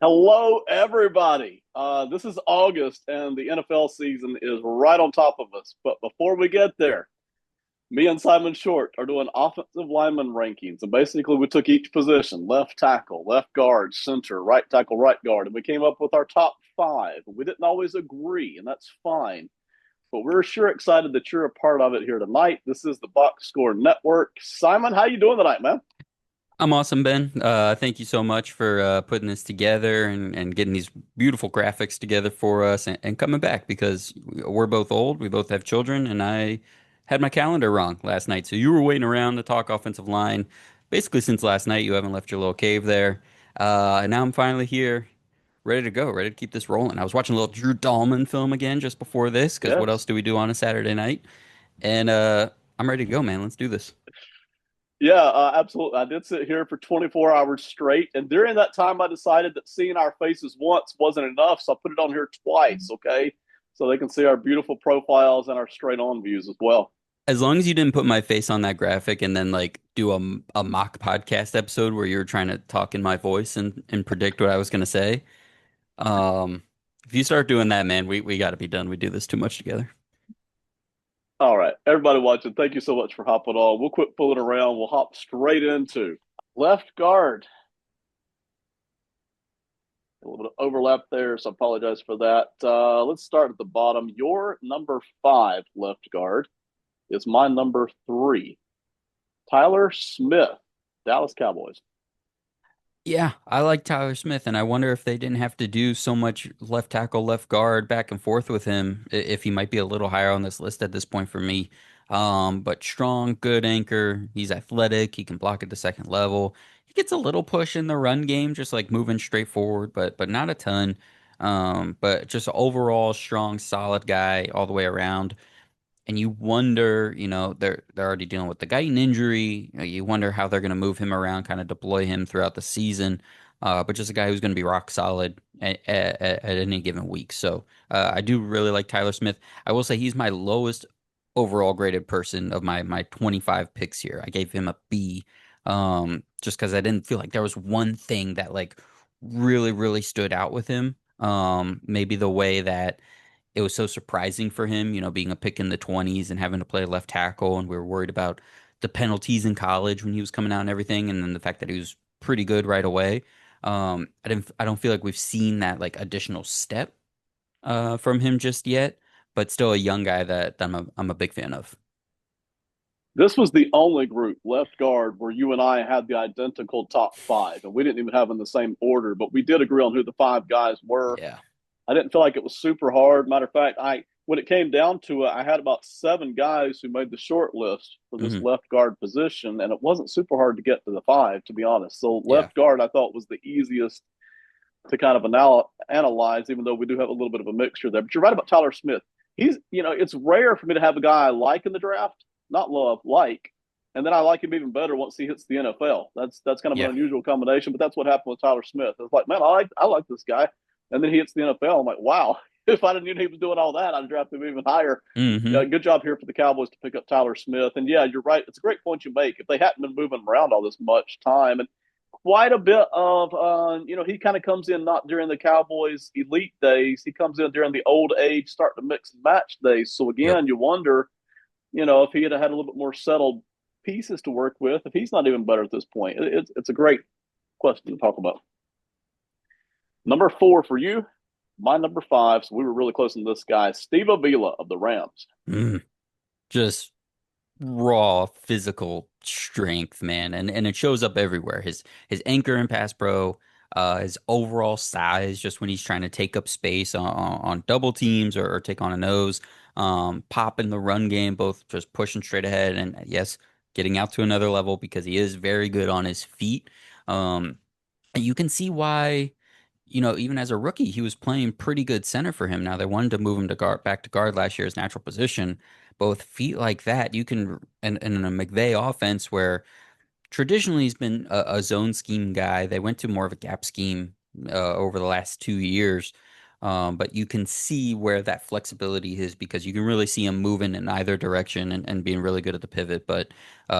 Hello, everybody. This is August, and the NFL season is right on top of us. But before we get there, me and Simon Short are doing offensive lineman rankings. And basically, we took each position: left tackle, left guard, center, right tackle, right guard. And we came up with our top five. We didn't always agree, and that's fine. But we're sure excited that you're a part of it here tonight. This is the Box Score Network. Simon, how you doing tonight, man? I'm awesome, Ben. Thank you so much for putting this together and getting these beautiful graphics together for us and coming back because we're both old. We both have children, and I had my calendar wrong last night. So you were waiting around to talk offensive line basically since last night. You haven't left your little cave there. And now I'm finally here, ready to go, ready to keep this rolling. I was watching a little Drew Dahlman film again just before this because what else Yes. do we do on a Saturday night? And I'm ready to go, man. Let's do this. Yeah, absolutely. I did sit here for 24 hours straight. And during that time, I decided that seeing our faces once wasn't enough. So I put it on here twice, okay? So they can see our beautiful profiles and our straight on views as well. As long as you didn't put my face on that graphic and then like do a mock podcast episode where you were trying to talk in my voice and predict what I was gonna say. Um, if you start doing that, man, we got to be done. We do this too much together. All right, everybody watching, thank you so much for hopping on. We'll quit fooling around. We'll hop straight into left guard. A little bit of overlap there, so I apologize for that. Let's start at the bottom. Your number five left guard is my number three, Tyler Smith, Dallas Cowboys. Yeah, I like Tyler Smith, and I wonder if they didn't have to do so much left tackle, left guard back and forth with him, if he might be a little higher on this list at this point for me. But strong, good anchor. He's athletic. He can block at the second level. He gets a little push in the run game, just like moving straight forward, but not a ton. But just overall strong, solid guy all the way around. And you wonder, they're already dealing with the Guyton injury. You wonder how they're going to move him around, kind of deploy him throughout the season. But just a guy who's going to be rock solid at any given week. So I do really like Tyler Smith. I will say he's my lowest overall graded person of my 25 picks here. I gave him a B, just because I didn't feel like there was one thing that like really, really stood out with him. Maybe the way that it was so surprising for him, being a pick in the 20s and having to play left tackle. And we were worried about the penalties in college when he was coming out and everything. And then the fact that he was pretty good right away. I don't feel like we've seen that like additional step from him just yet, but still a young guy that I'm a big fan of. This was the only group left guard where you and I had the identical top five, and we didn't even have in the same order, but we did agree on who the five guys were. Yeah. I didn't feel like it was super hard. Matter of fact, I when it came down to it, I had about seven guys who made the short list for this Hmm. left guard position, and it wasn't super hard to get to the five, to be honest. So Yeah. left guard, I thought was the easiest to kind of analyze, even though we do have a little bit of a mixture there. But you're right about Tyler Smith. It's rare for me to have a guy I like in the draft, not love, like, and then I like him even better once he hits the NFL. That's kind of an Yeah. unusual combination, but that's what happened with Tyler Smith. It's like, man, I like this guy, and then he hits the NFL. I'm like, wow. If I didn't know he was doing all that, I'd draft him even higher. Hmm. Yeah, good job here for the Cowboys to pick up Tyler Smith. And yeah, you're right. It's a great point you make. If they hadn't been moving him around all this much time, and quite a bit of he kind of comes in not during the Cowboys elite days. He comes in during the old age, start to mix and match days. So Yep. again, you wonder, if he had had a little bit more settled pieces to work with, if he's not even better at this point. It's a great question to talk about. Number four for you, my number five. So we were really close to this guy, Steve Avila of the Rams. Mm. Just raw physical strength, man, and it shows up everywhere. His anchor and pass pro, his overall size, just when he's trying to take up space on double teams or take on a nose, pop in the run game, both just pushing straight ahead and yes, getting out to another level because he is very good on his feet. And you can see why. Even as a rookie, he was playing pretty good center for him. Now they wanted to move him to guard back to guard last year, his natural position. But with feet like that, you can and in a McVay offense where traditionally he's been a zone scheme guy. They went to more of a gap scheme over the last 2 years. But you can see where that flexibility is because you can really see him moving in either direction and being really good at the pivot. But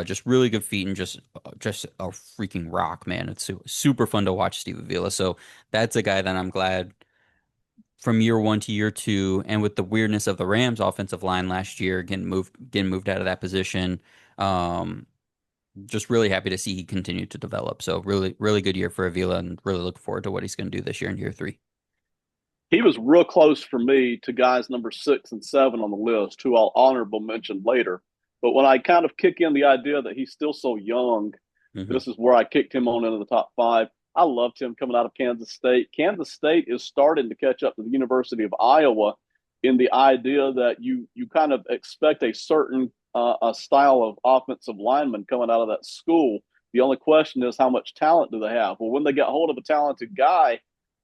just really good feet and just a freaking rock, man. It's super fun to watch Steve Avila. So that's a guy that I'm glad from year one to year two, and with the weirdness of the Rams offensive line last year, getting moved out of that position. Um, just really happy to see he continued to develop. So really, really good year for Avila, and really looking forward to what he's going to do this year in year three. He was real close for me to guys number 6 and 7 on the list, who I'll honorable mention later. But when I kind of kick in the idea that he's still so young, Hmm. this is where I kicked him on into the top 5. I loved him coming out of Kansas State. Kansas State is starting to catch up to the University of Iowa in the idea that you kind of expect a certain a style of offensive lineman coming out of that school. The only question is how much talent do they have? Well, when they get hold of a talented guy,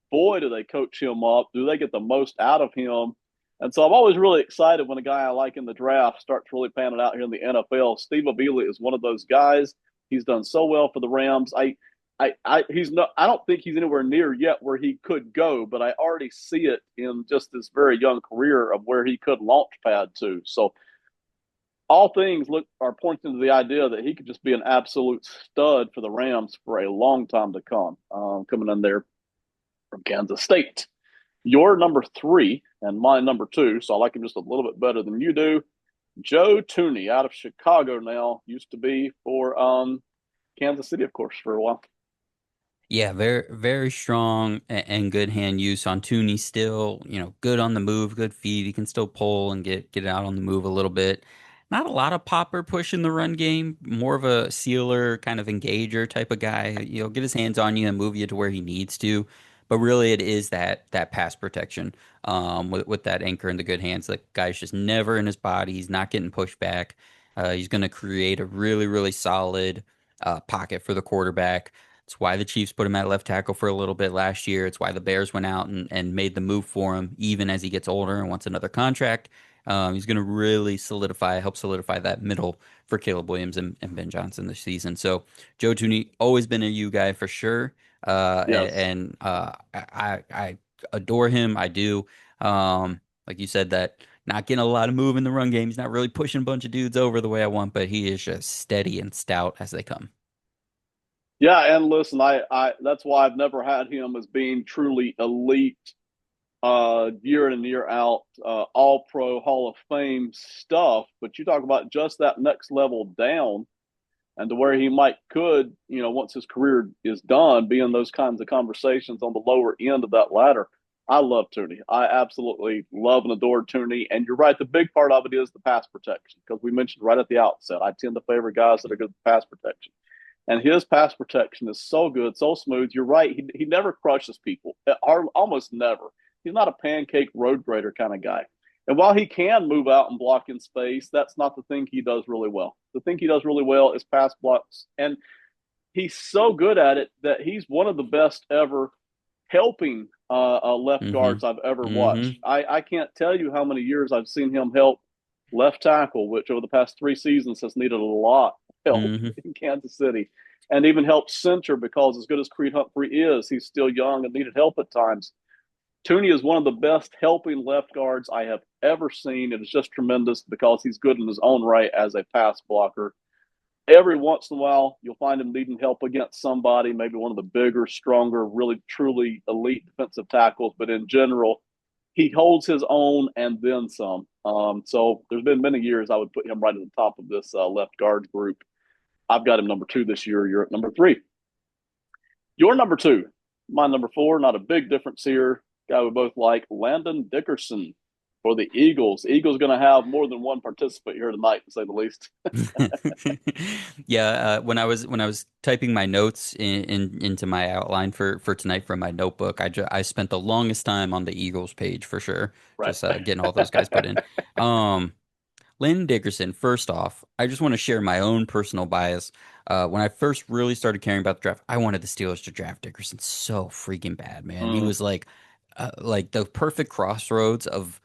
boy, do they coach him up. Do they get the most out of him? And so I'm always really excited when a guy I like in the draft starts really panning out here in the NFL. Steve Avila is one of those guys. He's done so well for the Rams. He's not. I don't think he's anywhere near yet where he could go, but I already see it in just this very young career of where he could launch pad to. So all things are pointing to the idea that he could just be an absolute stud for the Rams for a long time to come. Coming in there from Kansas State. Your number 3 and my number 2, so I like him just a little bit better than you do. Joe Tooney out of Chicago now, used to be for Kansas City, of course, for a while. Yeah, very very strong and good hand use on Tooney still, good on the move, good feet. He can still pull and get out on the move a little bit. Not a lot of popper push in the run game, more of a sealer kind of engager type of guy. Get his hands on you and move you to where he needs to. But really it is that pass protection with that anchor in the good hands. The guy's just never in his body. He's not getting pushed back. He's going to create a really, really solid pocket for the quarterback. It's why the Chiefs put him at left tackle for a little bit last year. It's why the Bears went out and made the move for him, even as he gets older and wants another contract. He's going to really help solidify that middle for Caleb Williams and Ben Johnson this season. So Joe Tooney, always been a U guy for sure. Yes. I adore him. I do. Like you said, that not getting a lot of move in the run game. He's not really pushing a bunch of dudes over the way I want, but he is just steady and stout as they come. Yeah, and listen, I that's why I've never had him as being truly elite year in and year out, all pro Hall of Fame stuff. But you talk about just that next level down and to where he might could, once his career is done, be in those kinds of conversations on the lower end of that ladder. I love Tooney. I absolutely love and adore Tooney. And you're right, the big part of it is the pass protection, because we mentioned right at the outset, I tend to favor guys that are good at pass protection. And his pass protection is so good, so smooth. You're right. He never crushes people, almost never. He's not a pancake road grader kind of guy. And while he can move out and block in space, that's not the thing he does really well. The thing he does really well is pass blocks. And he's so good at it that he's one of the best ever helping left Mm-hmm. guards I've ever Mm-hmm. watched. I can't tell you how many years I've seen him help left tackle, which over the past 3 seasons has needed a lot of help Mm-hmm. in Kansas City, and even helped center because as good as Creed Humphrey is, he's still young and needed help at times. Tooney is one of the best helping left guards I have ever seen. It is just tremendous because he's good in his own right as a pass blocker. Every once in a while, you'll find him needing help against somebody, maybe one of the bigger, stronger, really truly elite defensive tackles. But in general, he holds his own and then some. So there's been many years I would put him right at the top of this left guard group. I've got him number 2 this year. You're at number 3. Your number 2, my number 4. Not a big difference here. Guy we both like, Landon Dickerson for the Eagles. Eagles going to have more than one participant here tonight, to say the least. Yeah, when I was typing my notes into my outline for tonight from my notebook, I spent the longest time on the Eagles page for sure, Right. just getting all those guys put in. Um, Landon Dickerson, first off, I just want to share my own personal bias. When I first really started caring about the draft, I wanted the Steelers to draft Dickerson so freaking bad, man. He Mm. was like the perfect crossroads of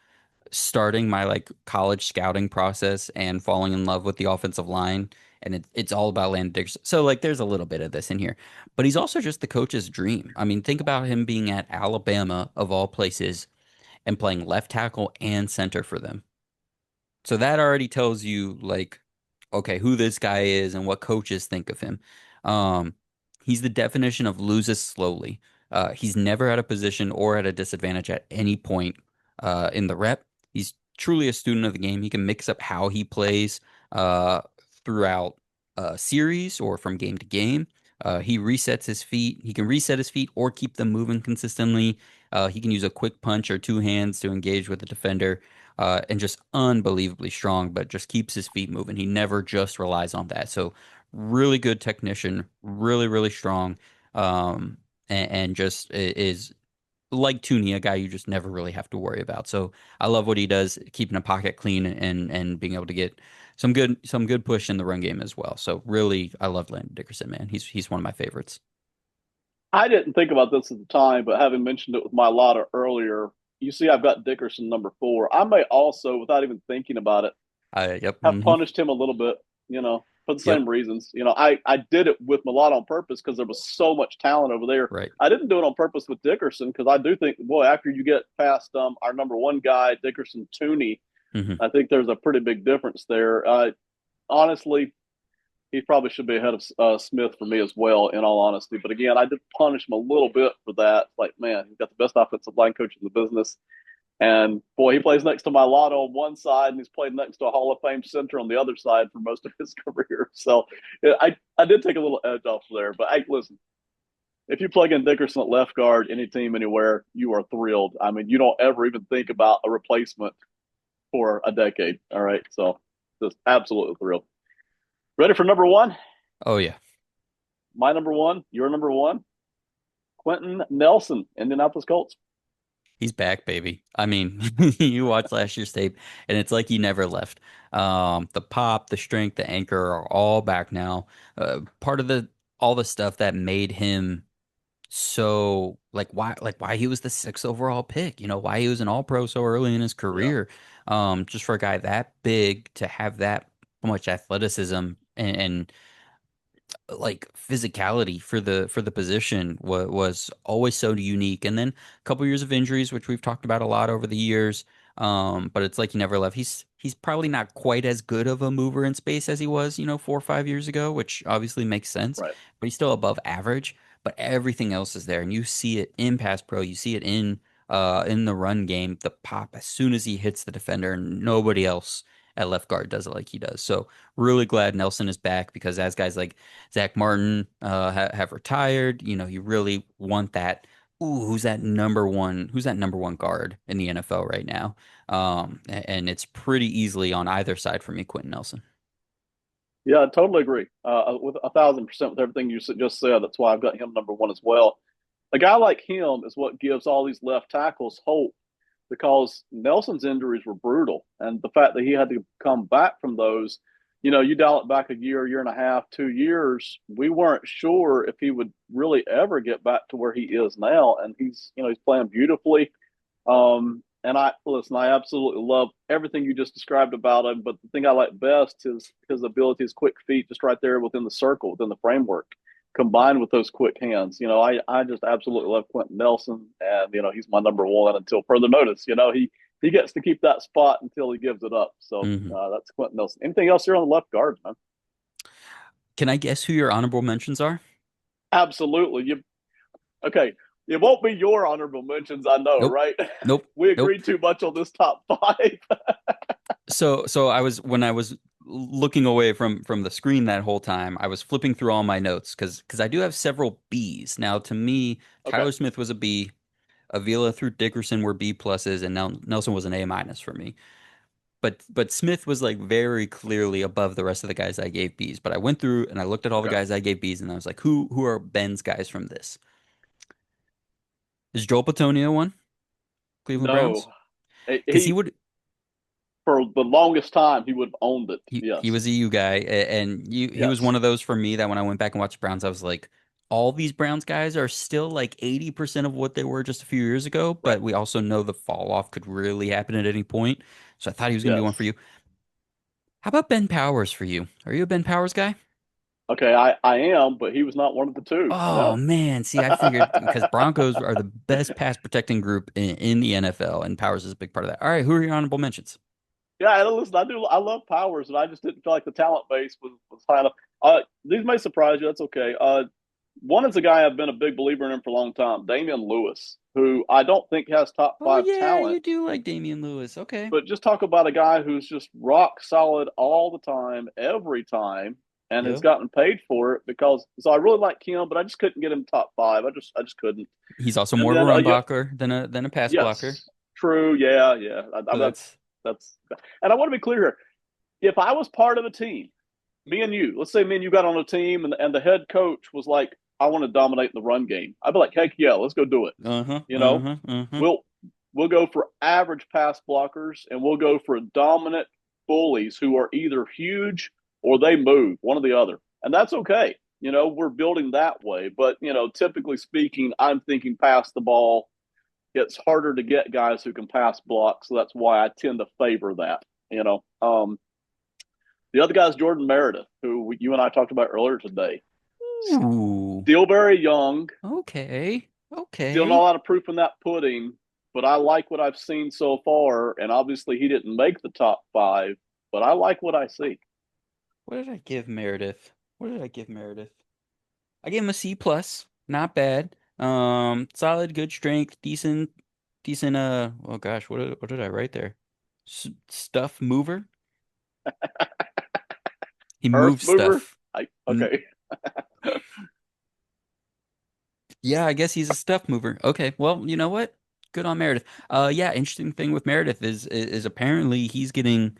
starting my like college scouting process and falling in love with the offensive line. And it's all about Landon Dickerson. So like there's a little bit of this in here. But he's also just the coach's dream. I mean, think about him being at Alabama of all places. and playing left tackle and center for them. So that already tells you like, okay, who this guy is and what coaches think of him. Um, he's the definition of loses slowly. He's never at a position or at a disadvantage at any point in the rep. He's truly a student of the game. He can mix up how he plays uh, throughout a series or from game to game. He resets his feet. He can reset his feet or keep them moving consistently. He can use a quick punch or two hands to engage with the defender and just unbelievably strong, but just keeps his feet moving. He never just relies on that. So really good technician, really, really strong, and just is like Tooney, a guy you just never really have to worry about. So I love what he does, keeping a pocket clean and being able to get some good push in the run game as well. So really, I love Landon Dickerson, man. He's one of my favorites. I didn't think about this at the time, but having mentioned it with my lotta earlier, you see, I've got Dickerson number four. I may also, without even thinking about it, Yep, have punished him a little bit, for the yep, same reasons. I did it with Mulatto on purpose because there was so much talent over there. right. I didn't do it on purpose with Dickerson because I do think, boy, after you get past our number one guy, Dickerson Tooney, Hmm. I think there's a pretty big difference there. Honestly, he probably should be ahead of Smith for me as well, in all honesty. But again, I did punish him a little bit for that. Like, man, he's got the best offensive line coach in the business. And boy, he plays next to my Lotto on one side, and he's played next to a Hall of Fame center on the other side for most of his career. So yeah, I did take a little edge off there. But hey, listen, if you plug in Dickerson at left guard, any team, anywhere, you are thrilled. I mean, you don't ever even think about a replacement for a decade. All right. So just absolutely thrilled. Ready for number one? Oh yeah. My number one, your number one, Quentin Nelson, Indianapolis Colts. He's back, baby. I mean, you watch last year's tape, and it's like he never left. The pop, the strength, the anchor are all back now. Part of the all the stuff that made him so like why he was the sixth overall pick. You know, why he was an All-Pro so early in his Yeah. career. Just for a guy that big to have that much athleticism and like physicality for the position was always so unique. And then a couple years of injuries, which we've talked about a lot over the years. But it's like he never left. He's probably not quite as good of a mover in space as he was, 4 or 5 years ago, which obviously makes sense. Right. But he's still above average. But everything else is there, and you see it in pass pro. You see it in the run game. The pop as soon as he hits the defender, and nobody else at left guard does it like he does. So really glad Nelson is back because as guys like Zach Martin have retired. You really want that. Ooh, who's that number one? Who's that number one guard in the NFL right now? And it's pretty easily on either side for me, Quentin Nelson. Yeah, I totally agree. With 1,000% with everything you just said. That's why I've got him number one as well. A guy like him is what gives all these left tackles hope because Nelson's injuries were brutal. And the fact that he had to come back from those, you dial it back a year and a half, 2 years, we weren't sure if he would really ever get back to where he is now. And he's playing beautifully. And I absolutely love everything you just described about him. But the thing I like best is his ability, his quick feet, just right there within the circle, within the framework, combined with those quick hands. I just absolutely love Quentin Nelson, and he's my number one until further notice. He gets to keep that spot until he gives it up. So Hmm. that's Quentin Nelson. Anything else here on the left guard, man? Can I guess who your honorable mentions are? Absolutely. Okay? It won't be your honorable mentions, I know, Nope. right? Nope. We Nope. agreed too much on this top five. So when I was looking away from the screen that whole time, I was flipping through all my notes because I do have several B's. Now, to me, Okay. Tyler Smith was a B. Avila through Dickerson were B pluses, and now Nelson was an A minus for me. But Smith was like very clearly above the rest of the guys I gave Bs. But I went through and I looked at all the Okay. guys I gave Bs, and I was like, who are Ben's guys from this? Is Joel Patonio one? Cleveland No, Browns? Because he he would for the longest time he would have owned it. he Yes. was a U guy, and he was Yes. one of those for me that when I went back and watched Browns, I was like, all these Browns guys are still like 80% of what they were just a few years ago, Right. but we also know the fall off could really happen at any point. So I thought he was going to be one for Yes. you. How about Ben Powers for you? Are you a Ben Powers guy? Okay, I am, but he was not one of the two. Oh No. man, see, I figured because Broncos are the best pass protecting group in the NFL, and Powers is a big part of that. All right, who are your honorable mentions? Yeah, and listen, I love Powers, and I just didn't feel like the talent base was high enough. These may surprise you. That's okay. One is a guy I've been a big believer in for a long time, Damian Lewis, who I don't think has top Oh five yeah, talent, you do like Damian Lewis. Okay. but just talk about a guy who's just rock solid all the time, every time, and has Yep. gotten paid for it because. So I really like him, but I just couldn't get him top five. I just couldn't. He's also And more of a then run blocker than a pass blocker. yes, true, yeah, yeah. So that's That's, and I want to be clear here. If I was part of a team, me and you, let's say me and you got on a team, and the head coach was like, "I want to dominate the run game." I'd be like, "Heck yeah, let's go do it." uh-huh, You know, uh-huh, uh-huh. we'll we'll go for average pass blockers, and we'll go for dominant bullies who are either huge or they move, one or the other, and that's okay. We're building that way, but typically speaking, I'm thinking pass the ball. It's harder to get guys who can pass block, so that's why I tend to favor that. The other guy is Jordan Meredith, who you and I talked about earlier today. Ooh. Still very young, Okay. still not a Okay. lot of proof in that pudding, but I like what I've seen so far. And obviously, he didn't make the top five, but I like what I see. What did I give Meredith? What did I give Meredith? I gave him a C plus. Not bad. Solid, good strength, decent oh gosh, what did I write there? Stuff mover? He Earth moves mover, stuff. N okay. Yeah, I guess he's a stuff mover. Okay, well, you know what? Good on Meredith. Yeah, interesting thing with Meredith is apparently he's getting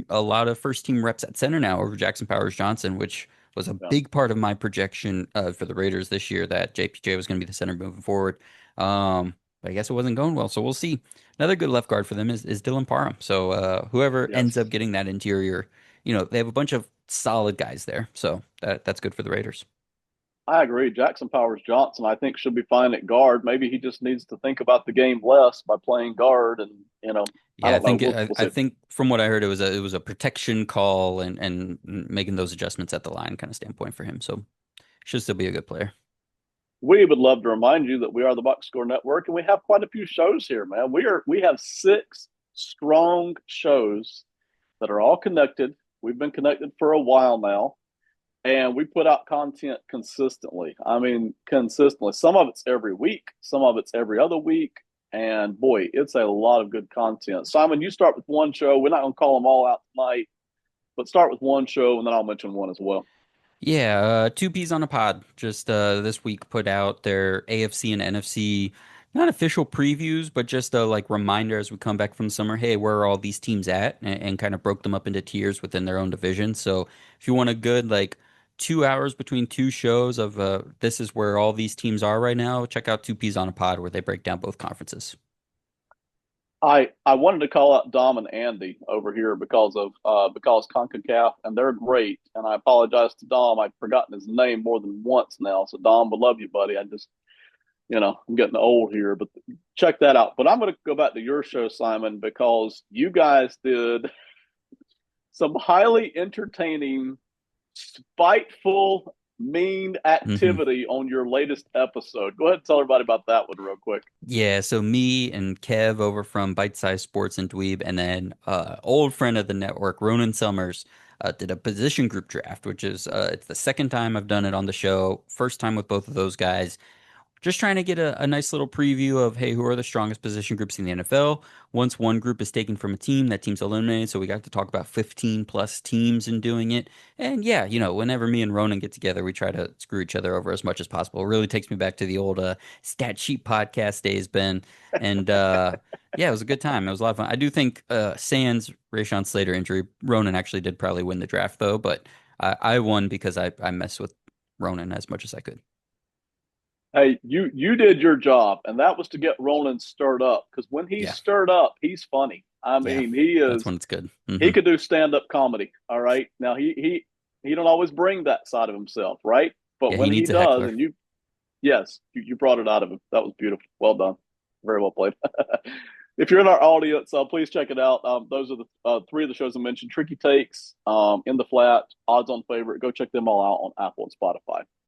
a lot of first team reps at center now over Jackson Powers Johnson, which was a Yeah. big part of my projection for the Raiders this year that JPJ was going to be the center moving forward. But I guess it wasn't going well, so we'll see. Another good left guard for them is Dylan Parham. So whoever ends up Yes, getting that interior, they have a bunch of solid guys there, so that's good for the Raiders. I agree. Jackson Powers Johnson, I think, should be fine at guard. Maybe he just needs to think about the game less by playing guard, and I Yeah, I don't know. think We'll I see. think from what I heard, it was a protection call and making those adjustments at the line kind of standpoint for him. So should still be a good player. We would love to remind you that we are the Box Score Network, and we have quite a few shows here, man. We have six strong shows that are all connected. We've been connected for a while now, and we put out content consistently. I mean, consistently. Some of it's every week, some of it's every other week, and boy, it's a lot of good content. Simon, you start with one show. We're not going to call them all out tonight, but start with one show, and then I'll mention one as well. Yeah, two peas on a pod. Just this week put out their AFC and NFC not official previews, but just a like reminder as we come back from summer. Hey, where are all these teams at? And kind of broke them up into tiers within their own division. So if you want a good like 2 hours between two shows of this is where all these teams are right now, check out two peas on a pod where they break down both conferences. I wanted to call out Dom and Andy over here because Concacaf, and they're great. And I apologize to Dom. I've forgotten his name more than once now. So Dom, would love you, buddy. I just I'm getting old here, but check that out. But I'm going to go back to your show, Simon, because you guys did some highly entertaining, spiteful, mean Hmm. activity on your latest episode. Go ahead and tell everybody about that one real quick. Yeah, so me and Kev over from Bite Size Sports and Dweeb, and then old friend of the network, Ronan Summers, did a position group draft, which is it's the second time I've done it on the show. First time with both of those guys. Just trying to get a nice little preview of, hey, who are the strongest position groups in the NFL? Once one group is taken from a team, that team's eliminated. So we got to talk about 15 plus teams in doing it. And yeah, whenever me and Ronan get together, we try to screw each other over as much as possible. It really takes me back to the old stat sheet podcast days, Ben. And yeah, it was a good time. It was a lot of fun. I do think sans Rayshon Slater injury, Ronan actually did probably win the draft though, but I won because I messed with Ronan as much as I could. Hey, you did your job, and that was to get Roland stirred up. Because when he's Yeah. stirred up, he's funny. I Yeah, mean, that's when it's good. he could do stand up comedy. All right, now he don't always bring that side of himself, right? But Yeah, he when he needs a does, heckler. and you brought it out of him. That was beautiful. Well done. Very well played. if you're in our audience, please check it out. Those are the three of the shows I mentioned: Tricky Takes, In the Flat, Odds on Favorite. Go check them all out on Apple and Spotify.